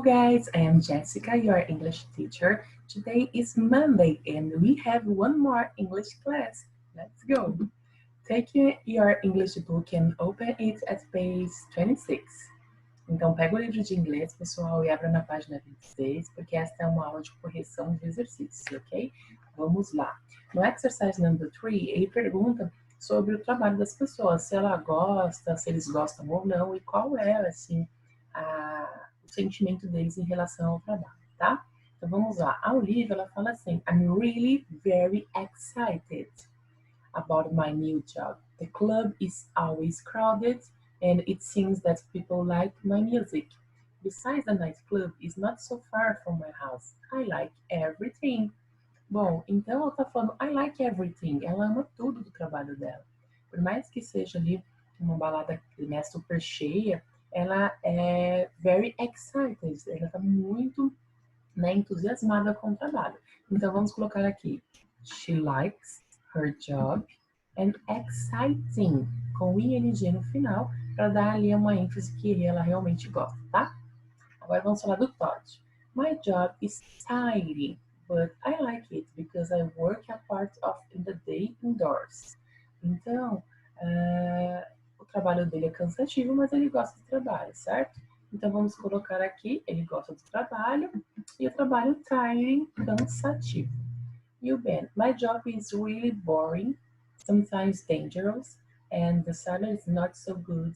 guys, I am Jessica, your English teacher. Today is Monday and we have one more English class. Let's go! Take your English book and open it at page 26. Então, pega o livro de inglês, pessoal, e abra na página 26, porque esta é uma aula de correção de exercícios, ok? Vamos lá. No exercise number 3, ele pergunta sobre o trabalho das pessoas, se ela gosta, se eles gostam ou não, e qual é, assim, o sentimento deles em relação ao trabalho, tá? Então, vamos lá. A Olivia, ela fala assim, I'm really very excited about my new job. The club is always crowded and it seems that people like my music. Besides, the nightclub is not so far from my house. I like everything. Bom, então ela tá falando I like everything. Ela ama tudo do trabalho dela. Por mais que seja ali uma balada, né, super cheia, ela é very excited. Ela tá muito, né, entusiasmada com o trabalho. Então vamos colocar aqui she likes her job and exciting com ing no final para dar ali uma ênfase que ela realmente gosta, tá? Agora vamos falar do Todd. My job is tiring, but I like it because I work a part of the day indoors. Então, o trabalho dele é cansativo, mas ele gosta do trabalho, certo? Então vamos colocar aqui, ele gosta do trabalho e o trabalho tiring, cansativo. E o Ben, my job is really boring, sometimes dangerous, and the salary is not so good.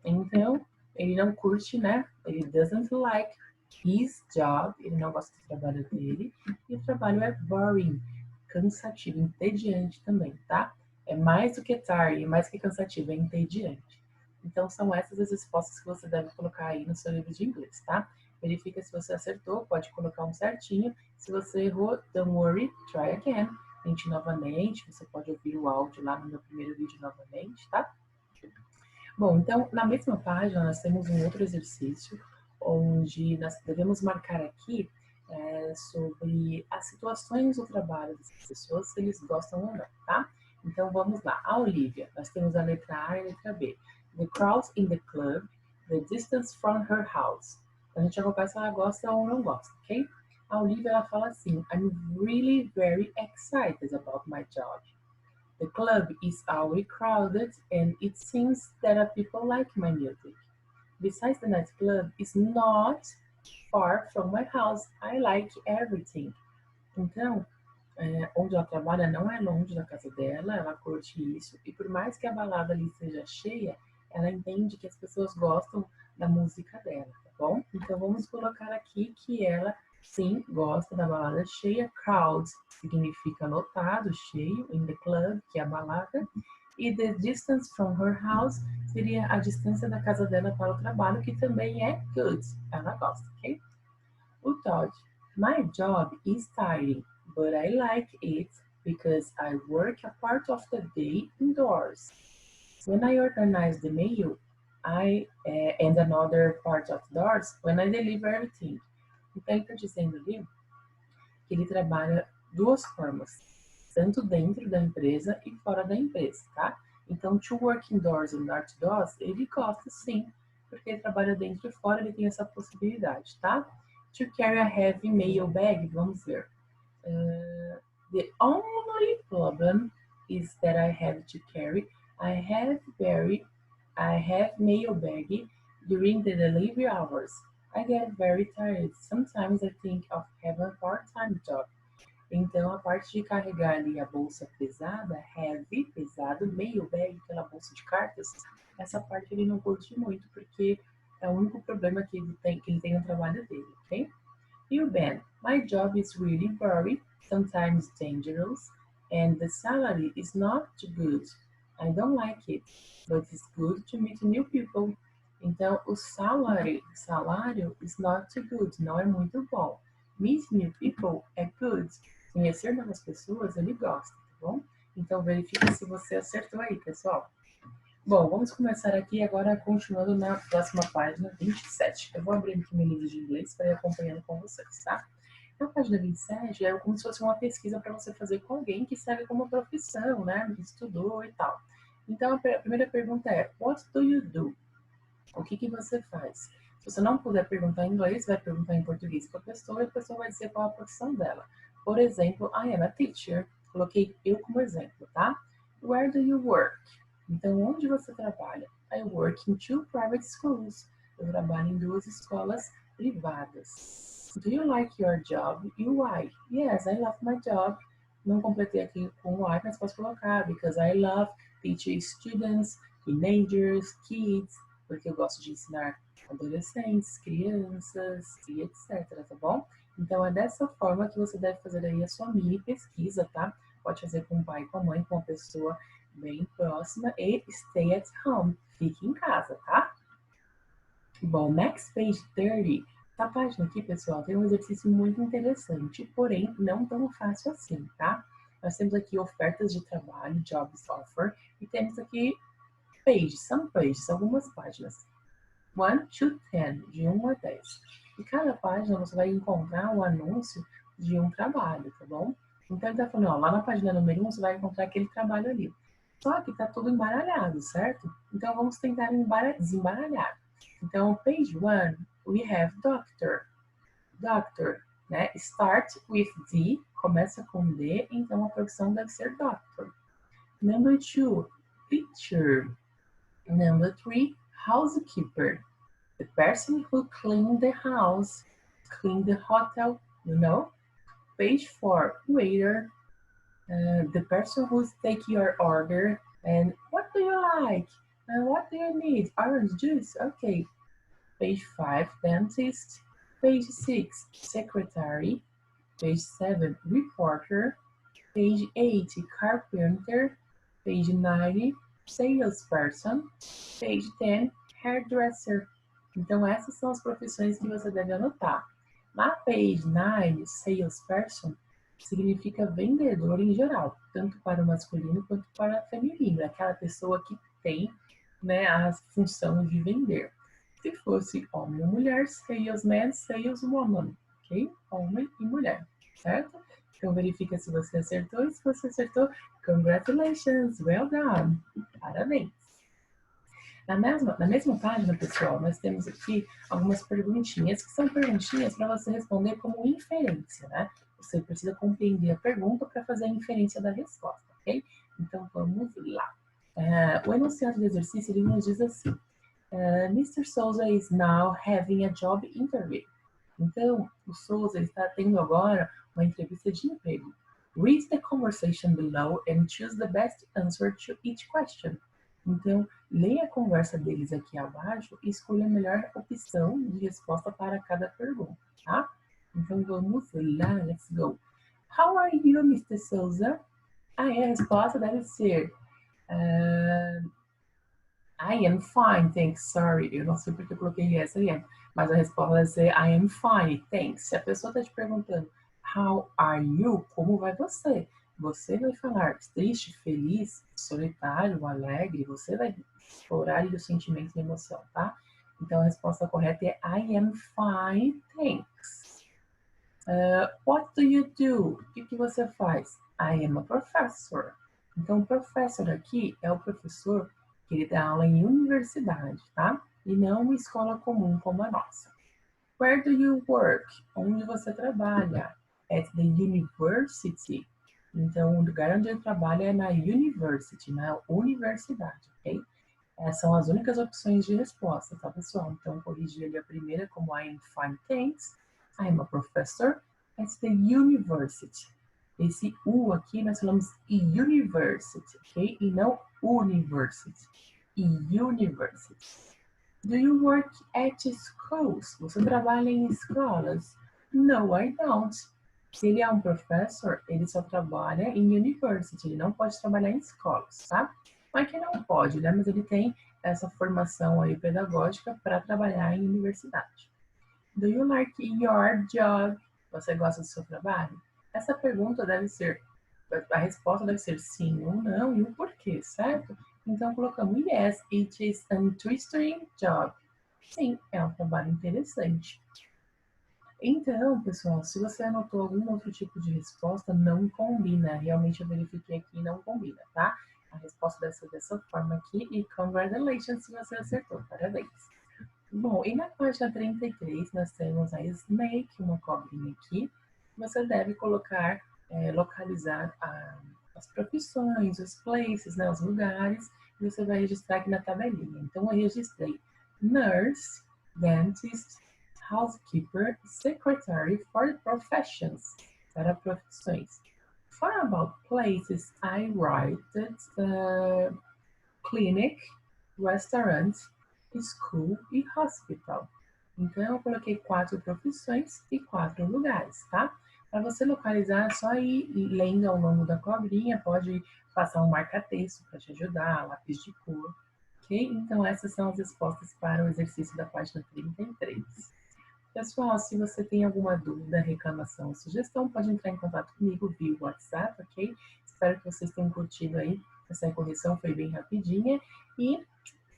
Então, ele não curte, né? Ele doesn't like his job, ele não gosta do trabalho dele, e o trabalho é boring, cansativo, entediante também, tá? É mais do que tiring, mais que cansativo, é entediante. Então, são essas as respostas que você deve colocar aí no seu livro de inglês, tá? Verifica se você acertou, pode colocar um certinho. Se você errou, don't worry, try again. Tente novamente, você pode ouvir o áudio lá no meu primeiro vídeo novamente, tá? Bom, então, na mesma página, nós temos um outro exercício, onde nós devemos marcar aqui sobre as situações do trabalho das pessoas, se eles gostam ou não, tá? Então, vamos lá. A Olivia, nós temos a letra A e a letra B. The crowds in the club, the distance from her house. A gente já colocar se ela gosta ou não gosta, ok? A Olivia, ela fala assim, I'm really very excited about my job. The club is always crowded and it seems that people like my music. Besides, the nightclub is not far from my house. I like everything. Então, onde ela trabalha não é longe da casa dela, ela curte isso. E por mais que a balada ali seja cheia, ela entende que as pessoas gostam da música dela, tá bom? Então, vamos colocar aqui que ela, sim, gosta da balada cheia. Crowd significa lotado, cheio. In the club, que é a balada. E the distance from her house seria a distância da casa dela para o trabalho, que também é good. Ela gosta, ok? O Todd. My job is tiring, but I like it because I work a part of the day indoors. When I organize the mail, and another part of doors, when I deliver everything. Então, ele está dizendo ali que ele trabalha duas formas, tanto dentro da empresa e fora da empresa, tá? Então, to work indoors and outdoors, ele gosta sim, porque ele trabalha dentro e fora, ele tem essa possibilidade, tá? To carry a heavy mail bag, vamos ver. The only problem is that I have to carry I have mail bag during the delivery hours. I get very tired. Sometimes I think of having a part-time job. Então, a parte de carregar ali a bolsa pesada, heavy, pesado, mail bag, aquela bolsa de cartas, essa parte ele não curte muito, porque é o único problema que ele tem no trabalho dele, ok? E o Ben, my job is really boring, sometimes dangerous, and the salary is not too good. I don't like it, but it's good to meet new people. Então, o salário is not too good, não é muito bom. Meet new people é good. Conhecer novas pessoas, ele gosta, tá bom? Então, verifique se você acertou aí, pessoal. Bom, vamos começar aqui agora, continuando na próxima página, 27. Eu vou abrir aqui meu livro de inglês para ir acompanhando com vocês, tá? Na página 27 é como se fosse uma pesquisa para você fazer com alguém que segue como profissão, né? Estudou e tal. Então, a primeira pergunta é, what do you do? O que você faz? Se você não puder perguntar em inglês, vai perguntar em português para a pessoa e a pessoa vai dizer qual a profissão dela. Por exemplo, I am a teacher. Coloquei eu como exemplo, tá? Where do you work? Então, onde você trabalha? I work in 2 private schools. Eu trabalho em 2 escolas privadas. Do you like your job? E why? Yes, I love my job. Não completei aqui com why, mas posso colocar because I love teaching students, teenagers, kids, porque eu gosto de ensinar adolescentes, crianças e etc, tá bom? Então, é dessa forma que você deve fazer aí a sua mini pesquisa, tá? Pode fazer com o pai, com a mãe, com a pessoa bem próxima e stay at home. Fique em casa, tá? Bom, next page 30. Essa página aqui, pessoal, tem um exercício muito interessante, porém não tão fácil assim, tá? Nós temos aqui ofertas de trabalho, jobs offer, e temos aqui pages, algumas páginas. 1 to 10, de 1 a 10. E cada página você vai encontrar o anúncio de um trabalho, tá bom? Então ele tá falando, ó, lá na página número 1 você vai encontrar aquele trabalho ali. Só que tá tudo embaralhado, certo? Então vamos tentar desembaralhar. Então, page 1, we have doctor. Doctor, né? Start with D, começa com D, então a profissão deve ser doctor. Number 2, teacher. Number 3, housekeeper. The person who cleaned the house, cleaned the hotel, you know. Page 4, waiter. The person who take your order. And what do you like? And what do you need? Orange juice? Okay. Page 5, dentist. Page 6, secretary. Page 7, reporter. Page 8, carpenter. Page 9, salesperson. Page 10, hairdresser. Então, essas são as profissões que você deve anotar. Na page 9, salesperson, significa vendedor em geral, tanto para o masculino quanto para o feminino. Aquela pessoa que tem, né, a função de vender. Se fosse homem ou mulher, salesman, saleswoman, ok? Homem e mulher, certo? Então, verifica se você acertou. E se você acertou, congratulations, well done. Parabéns. Na mesma página, pessoal, nós temos aqui algumas perguntinhas, que são perguntinhas para você responder como inferência, né? Você precisa compreender a pergunta para fazer a inferência da resposta, ok? Então, vamos lá. O enunciado do exercício, ele nos diz assim. Mr. Souza is now having a job interview. Então, o Souza está tendo agora uma entrevista de emprego. Read the conversation below and choose the best answer to each question. Então, leia a conversa deles aqui abaixo e escolha a melhor opção de resposta para cada pergunta, tá? Então, vamos lá, let's go. How are you, Mr. Souza? Aí a resposta deve ser... I am fine, thanks, sorry. Eu não sei porque eu coloquei essa aí, mas a resposta deve ser I am fine, thanks. Se a pessoa está te perguntando how are you, como vai você? Você vai falar triste, feliz, solitário, alegre. Você vai explorar o sentimento e a emoção, tá? Então a resposta correta é I am fine, thanks. What do you do? O que você faz? I am a professor. Então o professor aqui é o professor que ele dá aula em universidade, tá? E não uma escola comum como a nossa. Where do you work? Onde você trabalha? At the university. Então, o lugar onde ele trabalha é na university, na universidade, ok? Essas são as únicas opções de resposta, tá, pessoal? Então, corrigir ali a primeira como I am fine, thanks. I am a professor at the university. Esse U aqui nós falamos university, ok? E não university. University. Do you work at schools? Você trabalha em escolas? No, I don't. Se ele é um professor, ele só trabalha em university, ele não pode trabalhar em escolas, tá? Não é que não pode, né? Mas ele tem essa formação aí pedagógica para trabalhar em universidade. Do you like your job? Você gosta do seu trabalho? Essa pergunta deve ser, a resposta deve ser sim ou não e o porquê, certo? Então colocamos yes, it is an interesting job. Sim, é um trabalho interessante. Então, pessoal, se você anotou algum outro tipo de resposta, não combina. Realmente eu verifiquei aqui e não combina, tá? A resposta deve ser dessa forma aqui e congratulations se você acertou. Parabéns. Bom, e na página 33 nós temos a snake, uma cobrinha aqui. Você deve colocar, localizar as profissões, os places, né, os lugares, e você vai registrar aqui na tabelinha. Então, eu registrei nurse, dentist, housekeeper, secretary for professions, para profissões. For about places, I write clinic, restaurant, school e hospital. Então, eu coloquei 4 profissões e 4 lugares, tá? Para você localizar, é só ir lendo ao longo da cobrinha, pode passar um marca-texto para te ajudar, lápis de cor, ok? Então, essas são as respostas para o exercício da página 33. Pessoal, se você tem alguma dúvida, reclamação ou sugestão, pode entrar em contato comigo via WhatsApp, ok? Espero que vocês tenham curtido aí. Essa correção foi bem rapidinha. E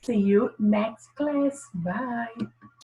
see you next class. Bye!